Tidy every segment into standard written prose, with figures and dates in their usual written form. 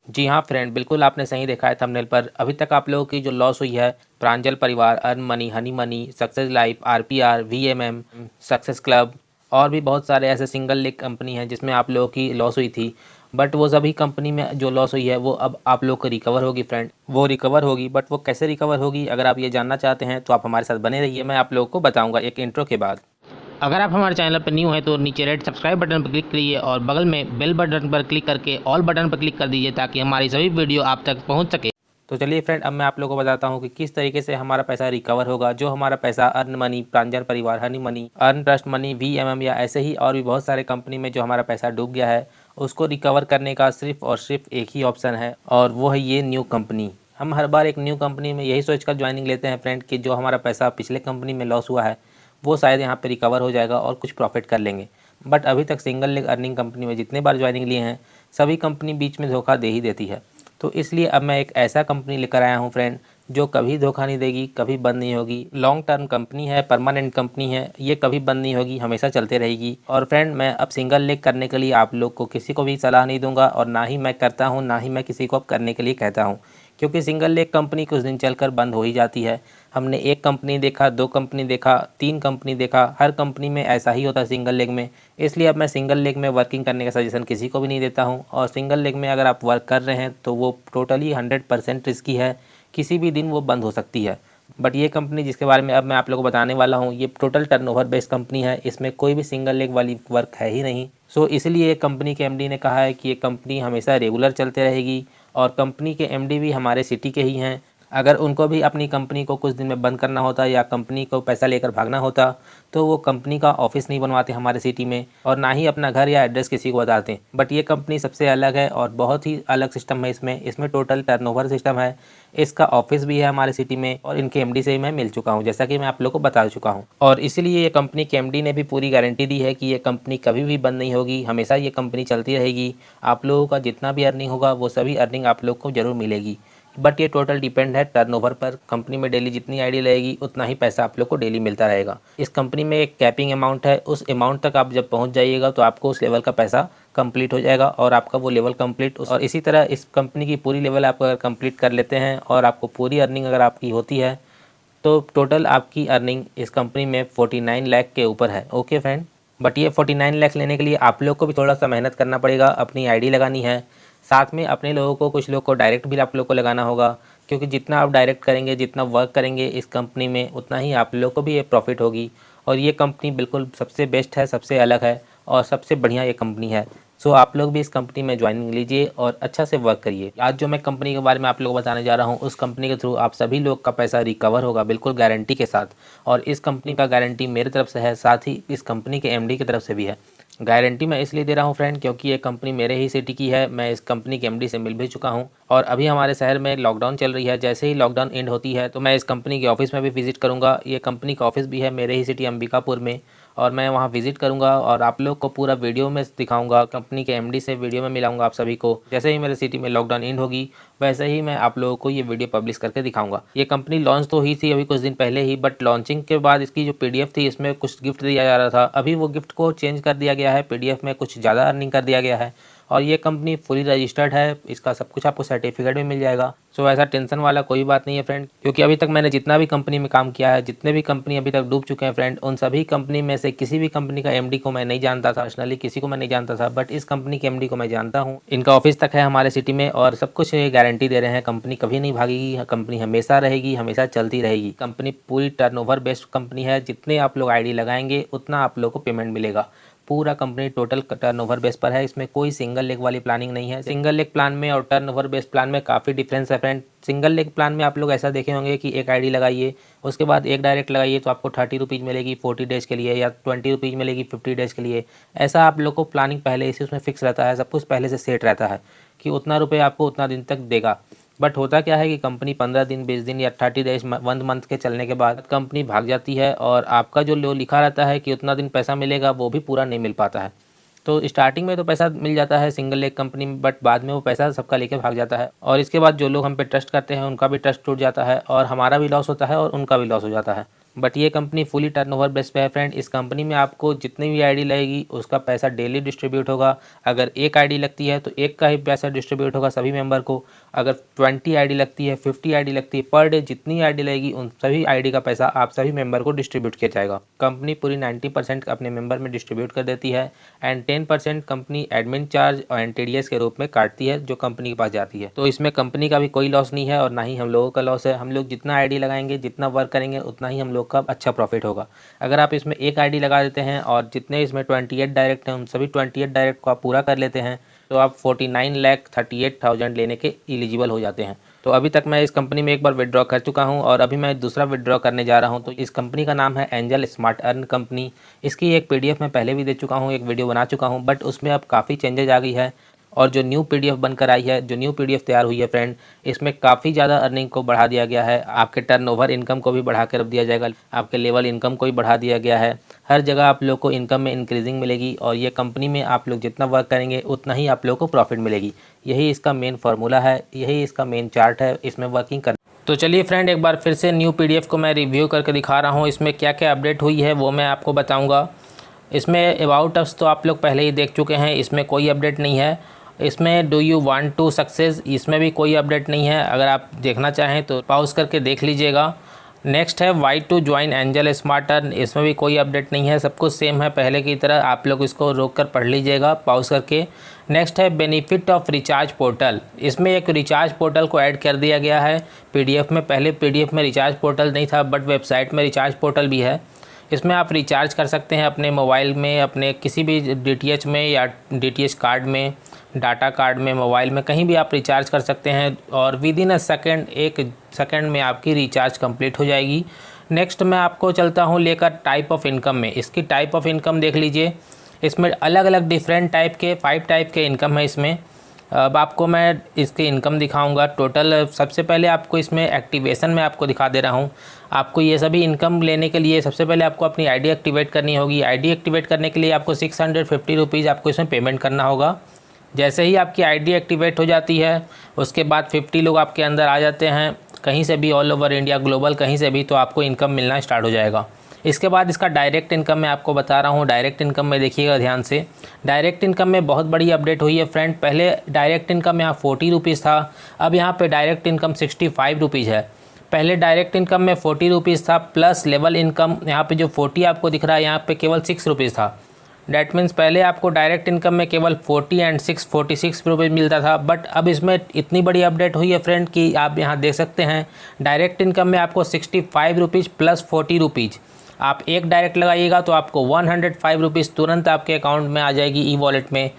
जी हाँ फ्रेंड, बिल्कुल आपने सही देखा है थंबनेल पर। अभी तक आप लोगों की जो लॉस हुई है, Pranjal Parivar, earn money, honey money, success life, RPR, VMM, success club और भी बहुत सारे ऐसे सिंगल लेग कंपनी हैं जिसमें आप लोगों की लॉस हुई थी। बट वो सभी कंपनी में जो लॉस हुई है वो अब आप लोग को रिकवर होगी फ्रेंड। वो रिकवर होगी, बट वो कैसे रिकवर होगी, अगर आप ये जानना चाहते हैं तो आप हमारे साथ बने रहिए। मैं आप लोगों को बताऊंगा एक इंट्रो के बाद। अगर आप हमारे चैनल पर न्यू हैं तो नीचे रेड सब्सक्राइब बटन पर क्लिक करिए और बगल में बेल बटन पर क्लिक करके ऑल बटन पर क्लिक कर दीजिए ताकि हमारी सभी वीडियो आप तक पहुंच सके। तो चलिए फ्रेंड, अब मैं आप लोगों को बताता हूं कि किस तरीके से हमारा पैसा रिकवर होगा। जो हमारा पैसा earn money, Pranjal Parivar, honey money, earn trust money, VMM या ऐसे ही और भी बहुत सारे कंपनी में जो हमारा पैसा डूब गया है, उसको रिकवर करने का सिर्फ और सिर्फ एक ही ऑप्शन है और वो है ये न्यू कंपनी। हम हर बार एक न्यू कंपनी में यही सोचकर ज्वाइनिंग लेते हैं फ्रेंड कि जो हमारा पैसा पिछले कंपनी में लॉस हुआ है वो शायद यहाँ पे रिकवर हो जाएगा और कुछ प्रॉफिट कर लेंगे। बट अभी तक सिंगल लेग अर्निंग कंपनी में जितने बार ज्वाइनिंग लिए हैं, सभी कंपनी बीच में धोखा दे ही देती है। तो इसलिए अब मैं एक ऐसा कंपनी लेकर आया हूँ फ्रेंड, जो कभी धोखा नहीं देगी, कभी बंद नहीं होगी। लॉन्ग टर्म कंपनी है, परमानेंट कंपनी है, ये कभी बंद नहीं होगी, हमेशा चलते रहेगी। और फ्रेंड, मैं अब सिंगल लेग करने के लिए आप लोग को किसी को भी सलाह नहीं दूंगा और ना ही मैं करता हूँ, ना ही मैं किसी को अब करने के लिए कहता हूँ, क्योंकि सिंगल लेग कंपनी कुछ दिन चलकर बंद हो ही जाती है। हमने एक कंपनी देखा, दो कंपनी देखा, तीन कंपनी देखा, हर कंपनी में ऐसा ही होता है सिंगल लेग में। इसलिए अब मैं सिंगल लेग में वर्किंग करने का सजेशन किसी को भी नहीं देता हूँ। और सिंगल लेग में अगर आप वर्क कर रहे हैं तो वो टोटली 100% रिस्की है, किसी भी दिन वो बंद हो सकती है। बट ये कंपनी जिसके बारे में अब मैं आप लोगों को बताने वाला हूँ, ये टोटल टर्नओवर बेस्ड कंपनी है, इसमें कोई भी सिंगल लेग वाली वर्क है ही नहीं। सो इसलिए ये कंपनी के एमडी ने कहा है कि ये कंपनी हमेशा रेगुलर चलते रहेगी और कंपनी के एमडी भी हमारे सिटी के ही हैं। अगर उनको भी अपनी कंपनी को कुछ दिन में बंद करना होता या कंपनी को पैसा लेकर भागना होता तो वो कंपनी का ऑफिस नहीं बनवाते हमारे सिटी में और ना ही अपना घर या एड्रेस किसी को बताते। बट ये कंपनी सबसे अलग है और बहुत ही अलग सिस्टम है इसमें। इसमें टोटल टर्नओवर सिस्टम है, इसका ऑफिस भी है हमारे सिटी में और इनके एमडी से भी मैं मिल चुका हूँ, जैसा कि मैं आप लोग को बता चुका हूँ। और इसीलिए ये कंपनी के एमडी ने भी पूरी गारंटी दी है कि ये कंपनी कभी भी बंद नहीं होगी, हमेशा ये कंपनी चलती रहेगी। आप लोगों का जितना भी अर्निंग होगा वो सभी अर्निंग आप लोग को जरूर मिलेगी। बट ये टोटल डिपेंड है टर्नओवर पर। कंपनी में डेली जितनी आईडी रहेगी उतना ही पैसा आप लोग को डेली मिलता रहेगा। इस कंपनी में एक कैपिंग अमाउंट है, उस अमाउंट तक आप जब पहुंच जाइएगा तो आपको उस लेवल का पैसा कंप्लीट हो जाएगा और आपका वो लेवल कंप्लीट। और इसी तरह इस कंपनी की पूरी लेवल आप अगर कंप्लीट कर लेते हैं और आपको पूरी अर्निंग अगर आपकी होती है तो टोटल आपकी अर्निंग इस कंपनी में 49 लाख के ऊपर है। ओके फ्रेंड, बट ये 49 लाख लेने के लिए आप लोग को भी थोड़ा सा मेहनत करना पड़ेगा, अपनी आईडी लगानी है, साथ में अपने लोगों को, कुछ लोग को डायरेक्ट भी आप लोग को लगाना होगा, क्योंकि जितना आप डायरेक्ट करेंगे, जितना वर्क करेंगे इस कंपनी में, उतना ही आप लोग को भी ये प्रॉफिट होगी। और ये कंपनी बिल्कुल सबसे बेस्ट है, सबसे अलग है और सबसे बढ़िया ये कंपनी है। सो आप लोग भी इस कंपनी में ज्वाइनिंग लीजिए और अच्छा से वर्क करिए। आज जो मैं कंपनी के बारे में आप लोगों को बताने जा रहा हूँ, उस कंपनी के थ्रू आप सभी लोग का पैसा रिकवर होगा बिल्कुल गारंटी के साथ। और इस कंपनी का गारंटी मेरी तरफ से है, साथ ही इस कंपनी के एमडी की तरफ से भी है। गारंटी मैं इसलिए दे रहा हूँ फ्रेंड क्योंकि ये कंपनी मेरे ही सिटी की है, मैं इस कंपनी के एमडी से मिल भी चुका हूँ और अभी हमारे शहर में लॉकडाउन चल रही है। जैसे ही लॉकडाउन एंड होती है तो मैं इस कंपनी के ऑफिस में भी विजिट करूँगा। ये कंपनी का ऑफिस भी है मेरे ही सिटी अंबिकापुर में और मैं वहाँ विजिट करूँगा और आप लोग को पूरा वीडियो में दिखाऊंगा, कंपनी के एमडी से वीडियो में मिलाऊंगा आप सभी को। जैसे ही मेरे सिटी में लॉकडाउन एंड होगी वैसे ही मैं आप लोगों को ये वीडियो पब्लिश करके दिखाऊंगा। ये कंपनी लॉन्च तो हुई थी अभी कुछ दिन पहले ही, बट लॉन्चिंग के बाद इसकी जो पीडीएफ थी इसमें कुछ गिफ्ट दिया जा रहा था, अभी वो गिफ्ट को चेंज कर दिया गया है, पीडीएफ में कुछ ज़्यादा अर्निंग कर दिया गया है। और ये कंपनी फुली रजिस्टर्ड है, इसका सब कुछ आपको सर्टिफिकेट भी मिल जाएगा। सो ऐसा टेंशन वाला कोई बात नहीं है फ्रेंड, क्योंकि अभी तक मैंने जितना भी कंपनी में काम किया है, जितने भी कंपनी अभी तक डूब चुके हैं फ्रेंड, उन सभी कंपनी में से किसी भी कंपनी का एमडी को मैं नहीं जानता था, पर्सनली किसी को मैं नहीं जानता था, बट इस कंपनी के एमडी को मैं जानता हूँ। इनका ऑफिस तक है हमारे सिटी में और सब कुछ ये गारंटी दे रहे हैं, कंपनी कभी नहीं भागेगी, कंपनी हमेशा रहेगी, हमेशा चलती रहेगी। कंपनी पूरी टर्नओवर बेस्ड कंपनी है, जितने आप लोग आईडी लगाएंगे उतना आप लोग को पेमेंट मिलेगा। पूरा कंपनी टोटल टर्नओवर बेस पर है, इसमें कोई सिंगल लेग वाली प्लानिंग नहीं है। सिंगल लेग प्लान में और टर्नओवर बेस्ड प्लान में काफ़ी डिफरेंस है फ्रेंड। सिंगल लेग प्लान में आप लोग ऐसा देखे होंगे कि एक आईडी लगाइए, उसके बाद एक डायरेक्ट लगाइए तो आपको 30 रुपीज़ मिलेगी 40 डेज़ के लिए या 20 रुपीज़ मिलेगी 50 डेज़ के लिए। ऐसा आप लोग को प्लानिंग पहले से उसमें फिक्स रहता है, सब कुछ पहले से सेट रहता है कि उतना रुपये आपको उतना दिन तक देगा। बट होता क्या है कि कंपनी 15 दिन, 20 दिन या 30 डेज, 1 मंथ के चलने के बाद कंपनी भाग जाती है और आपका जो लिखा रहता है कि उतना दिन पैसा मिलेगा वो भी पूरा नहीं मिल पाता है। तो स्टार्टिंग में तो पैसा मिल जाता है सिंगल लेग कंपनी में, बट बाद में वो पैसा सबका लेके भाग जाता है और इसके बाद जो लोग हम पे ट्रस्ट करते हैं उनका भी ट्रस्ट टूट जाता है और हमारा भी लॉस होता है और उनका भी लॉस हो जाता है। बट ये कंपनी फुली टर्नओवर बेस पे है फ्रेंड। इस कंपनी में आपको जितनी भी आईडी लगेगी उसका पैसा डेली डिस्ट्रीब्यूट होगा। अगर एक आईडी लगती है तो एक का ही पैसा डिस्ट्रीब्यूट होगा सभी मेंबर को। अगर 20 आईडी लगती है, 50 आईडी लगती है, पर डे जितनी आईडी लगेगी उन सभी आईडी का पैसा आप सभी मेंबर को डिस्ट्रीब्यूट किया जाएगा। कंपनी पूरी 90% अपने मेंबर में डिस्ट्रीब्यूट कर देती है एंड 10% कंपनी एडमिन चार्ज और TDS के रूप में काटती है जो कंपनी के पास जाती है। तो इसमें कंपनी का भी कोई लॉस नहीं है और ना ही हम लोगों का लॉस है। हम लोग जितना आईडी लगाएंगे, जितना वर्क करेंगे, उतना ही हम लोग का अच्छा प्रॉफिट होगा। अगर आप इसमें एक आईडी लगा देते हैं और जितने इसमें 28 डायरेक्ट हैं उन सभी 28 डायरेक्ट को आप पूरा कर लेते हैं तो आप 49,38,000 लेने के एलिजिबल हो जाते हैं। तो अभी तक मैं इस कंपनी में एक बार विड्रॉ कर चुका हूं और अभी मैं दूसरा विड्रॉ करने जा रहा हूं। तो इस कंपनी का नाम है एंजल स्मार्ट अर्न कंपनी। इसकी एक PDF मैं पहले भी दे चुका हूं, एक वीडियो बना चुका हूं, बट उसमें अब काफ़ी चेंजेज आ गई है और जो न्यू PDF बनकर आई है, जो न्यू PDF तैयार हुई है फ्रेंड, इसमें काफ़ी ज़्यादा अर्निंग को बढ़ा दिया गया है। आपके टर्नओवर इनकम को भी बढ़ा कर दिया जाएगा, आपके लेवल इनकम को भी बढ़ा दिया गया है। हर जगह आप लोग को इनकम में इंक्रीजिंग मिलेगी और ये कंपनी में आप लोग जितना वर्क करेंगे उतना ही आप लोग को प्रॉफिट मिलेगी। यही इसका मेन फार्मूला है, यही इसका मेन चार्ट है इसमें वर्किंग कर। तो चलिए फ्रेंड, एक बार फिर से न्यू PDF को मैं रिव्यू करके दिखा रहा हूँ। इसमें क्या क्या अपडेट हुई है वो मैं आपको बताऊँगा। इसमें अबाउट अस तो आप लोग पहले ही देख चुके हैं, इसमें कोई अपडेट नहीं है। इसमें do you want to success, इसमें भी कोई अपडेट नहीं है। अगर आप देखना चाहें तो पॉज करके देख लीजिएगा। नेक्स्ट है why to join Angel Smart Earn, इसमें भी कोई अपडेट नहीं है, सब कुछ सेम है पहले की तरह। आप लोग इसको रोक कर पढ़ लीजिएगा पॉज करके। नेक्स्ट है बेनिफिट ऑफ रिचार्ज पोर्टल, इसमें एक रिचार्ज पोर्टल को ऐड कर दिया गया है PDF में। पहले PDF में रिचार्ज पोर्टल नहीं था बट वेबसाइट में रिचार्ज पोर्टल भी है। इसमें आप रिचार्ज कर सकते हैं अपने मोबाइल में, अपने किसी भी DTH में या DTH कार्ड में, डाटा कार्ड में, मोबाइल में, कहीं भी आप रिचार्ज कर सकते हैं और with in a second, 1 second में आपकी रिचार्ज कंप्लीट हो जाएगी। नेक्स्ट मैं आपको चलता हूँ लेकर टाइप ऑफ इनकम में। इसकी टाइप ऑफ इनकम देख लीजिए, इसमें अलग अलग डिफरेंट टाइप के 5 टाइप के इनकम है इसमें। अब आपको मैं इसकी इनकम दिखाऊंगा टोटल। सबसे पहले आपको इसमें एक्टिवेशन में आपको दिखा दे रहा हूं। आपको ये सभी इनकम लेने के लिए सबसे पहले आपको अपनी आईडी एक्टिवेट करनी होगी। आईडी एक्टिवेट करने के लिए आपको 650 रुपीज़ आपको इसमें पेमेंट करना होगा। जैसे ही आपकी आईडी एक्टिवेट हो जाती है उसके बाद 50 लोग आपके अंदर आ जाते हैं, कहीं से भी, ऑल ओवर इंडिया, ग्लोबल कहीं से भी, तो आपको इनकम मिलना स्टार्ट हो जाएगा। इसके बाद इसका डायरेक्ट इनकम मैं आपको बता रहा हूँ। डायरेक्ट इनकम में देखिएगा ध्यान से, डायरेक्ट इनकम में बहुत बड़ी अपडेट हुई है फ्रेंड। पहले डायरेक्ट इनकम यहाँ 40 रुपीज़ था, अब यहाँ पे डायरेक्ट इनकम 65 रुपीज़ है। पहले डायरेक्ट इनकम में 40 रुपीज़ था प्लस लेवल इनकम, यहाँ पे जो 40 आपको दिख रहा है यहाँ पे केवल 6 रुपीज़ था। डैट मीन्स पहले आपको डायरेक्ट इनकम में केवल 40 एंड 6 46 रुपये मिलता था, बट अब इसमें इतनी बड़ी अपडेट हुई है फ्रेंड कि आप यहाँ देख सकते हैं डायरेक्ट इनकम में आपको 65 रुपीज़ प्लस 40 रुपीज़। आप एक डायरेक्ट लगाइएगा तो आपको 105 रुपीज़ तुरंत आपके अकाउंट में आ जाएगी ई वॉलेट में।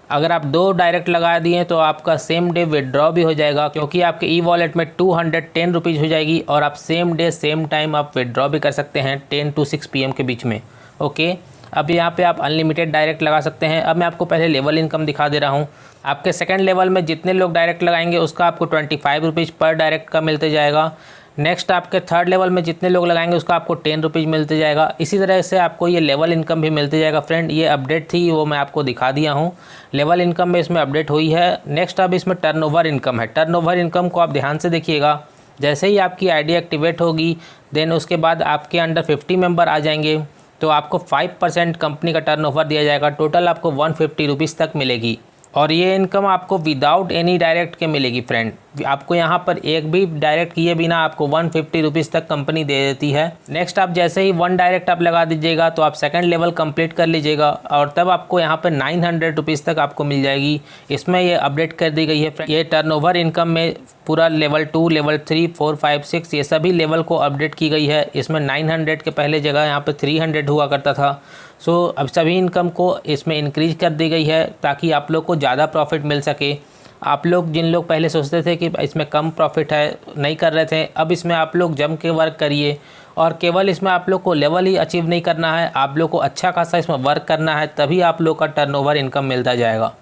अगर आप 2 डायरेक्ट लगा दिए तो आपका सेम डे विड्रॉ भी हो जाएगा, क्योंकि आपके ई वॉलेट में 210 रुपीज़ हो जाएगी और आप सेम डे सेम टाइम आप विड्रॉ भी कर सकते हैं 10 to 6 PM के बीच में। ओके, अब यहाँ पे आप अनलिमिटेड डायरेक्ट लगा सकते हैं। अब मैं आपको पहले लेवल इनकम दिखा दे रहा हूँ। आपके सेकंड लेवल में जितने लोग डायरेक्ट लगाएंगे उसका आपको 25 रुपीज़ पर डायरेक्ट का मिलते जाएगा। नेक्स्ट आपके थर्ड लेवल में जितने लोग लगाएंगे उसका आपको 10 रुपीज़ मिलते जाएगा। इसी तरह से आपको ये लेवल इनकम भी मिलते जाएगा फ्रेंड। ये अपडेट थी वो मैं आपको दिखा दिया हूँ। लेवल इनकम में इसमें अपडेट हुई है। नेक्स्ट अब इसमें टर्नओवर इनकम है। टर्नओवर इनकम को आप ध्यान से देखिएगा। जैसे ही आपकी आईडी एक्टिवेट होगी देन उसके बाद आपके अंडर 50 मेंबर आ जाएंगे तो आपको 5% कंपनी का टर्नओवर दिया जाएगा। टोटल आपको 150 रुपीज़ तक मिलेगी और ये इनकम आपको विदाउट एनी डायरेक्ट के मिलेगी फ्रेंड। आपको यहाँ पर एक भी डायरेक्ट किए बिना आपको 150 रुपीज़ तक कंपनी दे देती है। नेक्स्ट आप जैसे ही 1 डायरेक्ट आप लगा दीजिएगा तो आप सेकंड लेवल कंप्लीट कर लीजिएगा और तब आपको यहाँ पर 900 रुपीज़ तक आपको मिल जाएगी। इसमें ये अपडेट कर दी गई है फ्रेंड। ये टर्नओवर इनकम में पूरा लेवल 2, लेवल 3, 4, 5, 6 ये सभी लेवल को अपडेट की गई है। इसमें 900 के पहले जगह यहाँ पर 300 हुआ करता था। सो अब सभी इनकम को इसमें इंक्रीज कर दी गई है ताकि आप लोग को ज़्यादा प्रॉफिट मिल सके। आप लोग जिन लोग पहले सोचते थे कि इसमें कम प्रॉफिट है, नहीं कर रहे थे, अब इसमें आप लोग जम के वर्क करिए और केवल इसमें आप लोग को लेवल ही अचीव नहीं करना है, आप लोग को अच्छा खासा इसमें वर्क करना है, तभी आप लोग का टर्नओवर इनकम मिलता जाएगा।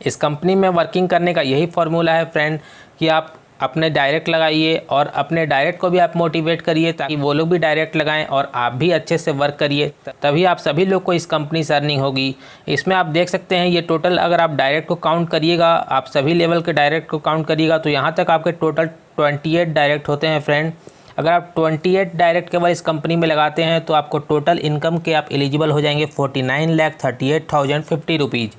इस कंपनी में वर्किंग करने का यही फार्मूला है फ्रेंड कि आप अपने डायरेक्ट लगाइए और अपने डायरेक्ट को भी आप मोटिवेट करिए ताकि वो लोग भी डायरेक्ट लगाएं और आप भी अच्छे से वर्क करिए, तभी आप सभी लोग को इस कंपनी से अर्निंग होगी। इसमें आप देख सकते हैं ये टोटल अगर आप डायरेक्ट को काउंट करिएगा, आप सभी लेवल के डायरेक्ट को काउंट करिएगा तो यहाँ तक आपके टोटल 28 डायरेक्ट होते हैं फ्रेंड। अगर आप 28 डायरेक्ट केवल इस कंपनी में लगाते हैं तो आपको टोटल इनकम के आप एलिजिबल हो जाएंगे 49,38,050 रुपीज़।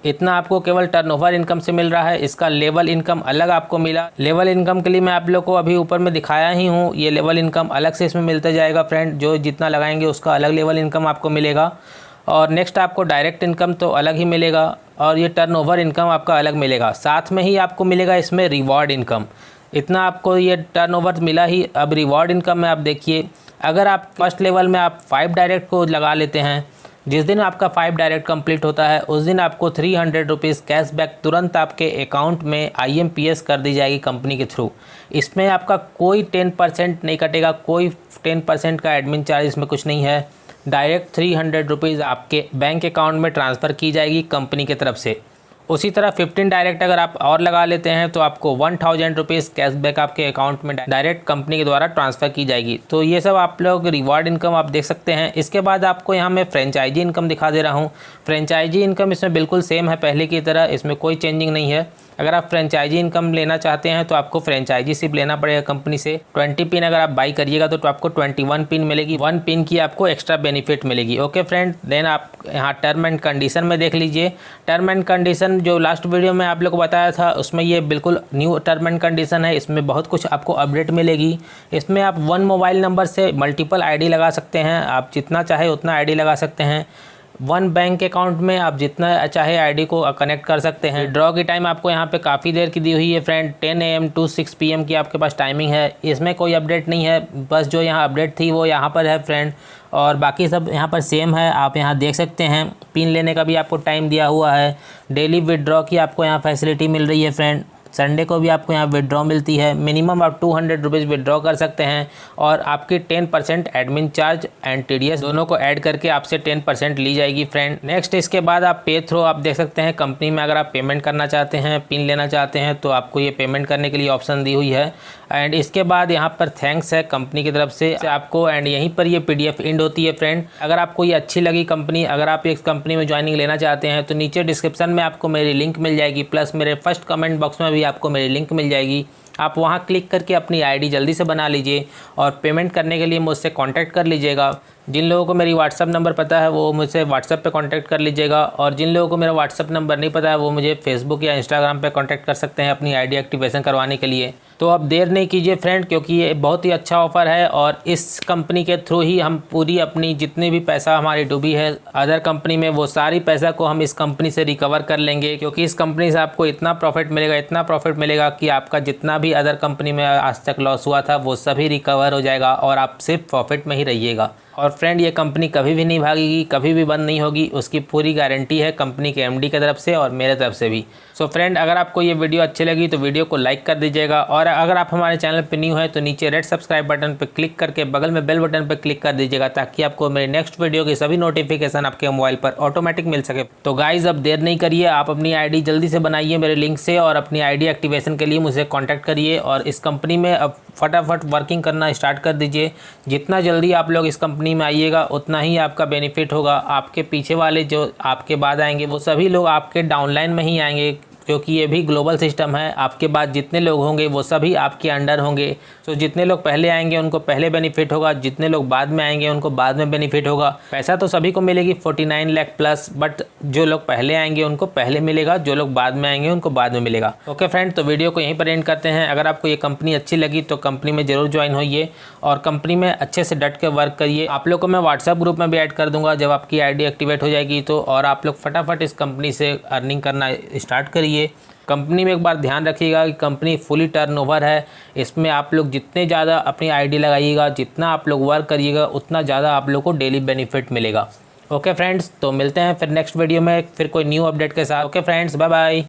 इतना आपको केवल टर्नओवर इनकम से मिल रहा है। इसका लेवल इनकम अलग आपको मिला। लेवल इनकम के लिए मैं आप लोग को अभी ऊपर में दिखाया ही हूँ। ये लेवल इनकम अलग से इसमें मिलता जाएगा फ्रेंड, जो जितना लगाएंगे उसका अलग लेवल इनकम आपको मिलेगा। और नेक्स्ट आपको डायरेक्ट इनकम तो अलग ही मिलेगा और ये टर्नओवर इनकम आपका अलग मिलेगा। साथ में ही आपको मिलेगा इसमें रिवॉर्ड इनकम। इतना आपको ये टर्नओवर मिला ही। अब रिवॉर्ड इनकम में आप देखिए, अगर आप फर्स्ट लेवल में आप 5 डायरेक्ट को लगा लेते हैं, जिस दिन आपका 5 डायरेक्ट कंप्लीट होता है उस दिन आपको 300 रुपीज़ कैशबैक तुरंत आपके अकाउंट में IMPS कर दी जाएगी कंपनी के थ्रू। इसमें आपका कोई 10% नहीं कटेगा, कोई 10% का एडमिन चार्ज इसमें कुछ नहीं है। डायरेक्ट 300 रुपीज़ आपके बैंक अकाउंट में ट्रांसफ़र की जाएगी कंपनी की तरफ से। उसी तरह 15 डायरेक्ट अगर आप और लगा लेते हैं तो आपको 1000 रुपीज़ कैशबैक आपके अकाउंट में डायरेक्ट कंपनी के द्वारा ट्रांसफ़र की जाएगी। तो ये सब आप लोग रिवॉर्ड इनकम आप देख सकते हैं। इसके बाद आपको यहाँ मैं फ्रेंचाइजी इनकम दिखा दे रहा हूँ। फ्रेंचाइजी इनकम इसमें बिल्कुल सेम है पहले की तरह, इसमें कोई चेंजिंग नहीं है। अगर आप फ्रेंचाइजी इनकम लेना चाहते हैं तो आपको फ्रेंचाइजी सिर्फ लेना पड़ेगा कंपनी से। 20 पिन अगर आप बाई करिएगा तो आपको 21 पिन मिलेगी, 1 पिन की आपको एक्स्ट्रा बेनिफिट मिलेगी। ओके फ्रेंड, देन आप यहाँ टर्म एंड कंडीशन में देख लीजिए। टर्म एंड कंडीशन जो लास्ट वीडियो में आप लोग को बताया था उसमें ये बिल्कुल न्यू टर्म एंड कंडीशन है। इसमें बहुत कुछ आपको अपडेट मिलेगी। इसमें आप 1 मोबाइल नंबर से मल्टीपल ID लगा सकते हैं, आप जितना चाहे उतना ID लगा सकते हैं। 1 बैंक अकाउंट में आप जितना चाहे ID को कनेक्ट कर सकते हैं। ड्रॉ की टाइम आपको यहाँ पे काफ़ी देर की दी हुई है फ्रेंड, 10 AM to 6 PM की आपके पास टाइमिंग है। इसमें कोई अपडेट नहीं है, बस जो यहाँ अपडेट थी वो यहाँ पर है फ्रेंड, और बाकी सब यहाँ पर सेम है। आप यहाँ देख सकते हैं पिन लेने का भी आपको टाइम दिया हुआ है। डेली विदड्रॉ की आपको यहाँ फैसिलिटी मिल रही है फ्रेंड। संडे को भी आपको यहाँ विदड्रॉ मिलती है। मिनिमम आप 200 रुपीज़ विदड्रॉ कर सकते हैं और आपकी 10% एडमिन चार्ज एंड TDS दोनों को ऐड करके आपसे 10% ली जाएगी फ्रेंड। नेक्स्ट इसके बाद आप पे थ्रू आप देख सकते हैं कंपनी में अगर आप पेमेंट करना चाहते हैं, पिन लेना चाहते हैं तो आपको ये पेमेंट करने के लिए ऑप्शन दी हुई है। एंड इसके बाद यहाँ पर थैंक्स है कंपनी की तरफ से आपको, एंड यहीं पर ये PDF एंड होती है फ्रेंड। अगर आपको ये अच्छी लगी कंपनी, अगर आप इस कंपनी में ज्वाइनिंग लेना चाहते हैं तो नीचे डिस्क्रिप्शन में आपको मेरी लिंक मिल जाएगी, प्लस मेरे फर्स्ट कमेंट बॉक्स में भी आपको मेरी लिंक मिल जाएगी। आप वहां क्लिक करके अपनी ID जल्दी से बना लीजिए और पेमेंट करने के लिए मुझसे कांटेक्ट कर लीजिएगा। जिन लोगों को मेरी WhatsApp नंबर पता है वो मुझसे WhatsApp पे कांटेक्ट कर लीजिएगा, और जिन लोगों को मेरा WhatsApp नंबर नहीं पता है वो मुझे Facebook या Instagram पे कांटेक्ट कर सकते हैं अपनी ID एक्टिवेशन करवाने के लिए। तो अब देर नहीं कीजिए फ्रेंड, क्योंकि ये बहुत ही अच्छा ऑफ़र है और इस कंपनी के थ्रू ही हम पूरी अपनी जितने भी पैसा हमारी डूबी है अदर कंपनी में, वो सारी पैसा को हम इस कंपनी से रिकवर कर लेंगे। क्योंकि इस कंपनी से आपको इतना प्रॉफिट मिलेगा, इतना प्रॉफिट मिलेगा कि आपका जितना भी अदर कंपनी में आज तक लॉस हुआ था वो सभी रिकवर हो जाएगा और आप सिर्फ प्रॉफिट में ही रहिएगा। और फ्रेंड ये कंपनी कभी भी नहीं भागेगी, कभी भी बंद नहीं होगी, उसकी पूरी गारंटी है कंपनी के MD की तरफ से और मेरे तरफ से भी। सो फ्रेंड, अगर आपको ये वीडियो अच्छी लगी तो वीडियो को लाइक कर दीजिएगा, और अगर आप हमारे चैनल पर न्यू हैं तो नीचे रेड सब्सक्राइब बटन पर क्लिक करके बगल में बेल बटन पर क्लिक कर दीजिएगा, ताकि आपको मेरे नेक्स्ट वीडियो की सभी नोटिफिकेशन आपके मोबाइल पर ऑटोमेटिक मिल सके। तो गाइज अब देर नहीं करिए, आप अपनी ID जल्दी से बनाइए मेरे लिंक से और अपनी ID एक्टिवेशन के लिए मुझे कॉन्टैक्ट करिए और इस कंपनी में अब फटाफट वर्किंग करना स्टार्ट कर दीजिए। जितना जल्दी आप लोग इस कंपनी में आइएगा उतना ही आपका बेनिफिट होगा। आपके पीछे वाले जो आपके बाद आएंगे वो सभी लोग आपके डाउनलाइन में ही आएंगे, क्योंकि ये भी ग्लोबल सिस्टम है। आपके बाद जितने लोग होंगे वो सभी आपके अंडर होंगे। तो जितने लोग पहले आएंगे उनको पहले बेनिफिट होगा, जितने लोग बाद में आएंगे उनको बाद में बेनिफिट होगा। पैसा तो सभी को मिलेगी 49 लाख प्लस, बट जो लोग पहले आएंगे उनको पहले मिलेगा, जो लोग बाद में आएंगे उनको बाद में मिलेगा। ओके फ्रेंड, तो वीडियो को यहीं पर एंड करते हैं। अगर आपको ये कंपनी अच्छी लगी तो कंपनी में ज़रूर ज्वाइन होइए और कंपनी में अच्छे से डट के वर्क करिए। आप लोग को मैं WhatsApp ग्रुप में भी ऐड कर दूंगा जब आपकी ID एक्टिवेट हो जाएगी तो, और आप लोग फटाफट इस कंपनी से अर्निंग करना स्टार्ट करिए। कंपनी में एक बार ध्यान रखिएगा कि कंपनी फुली टर्नओवर है। इसमें आप लोग जितने ज़्यादा अपनी ID लगाइएगा, जितना आप लोग वर्क करिएगा, उतना ज़्यादा आप लोग को डेली बेनिफिट मिलेगा। ओके फ्रेंड्स, तो मिलते हैं फिर नेक्स्ट वीडियो में फिर कोई न्यू अपडेट के साथ। Okay friends, bye bye.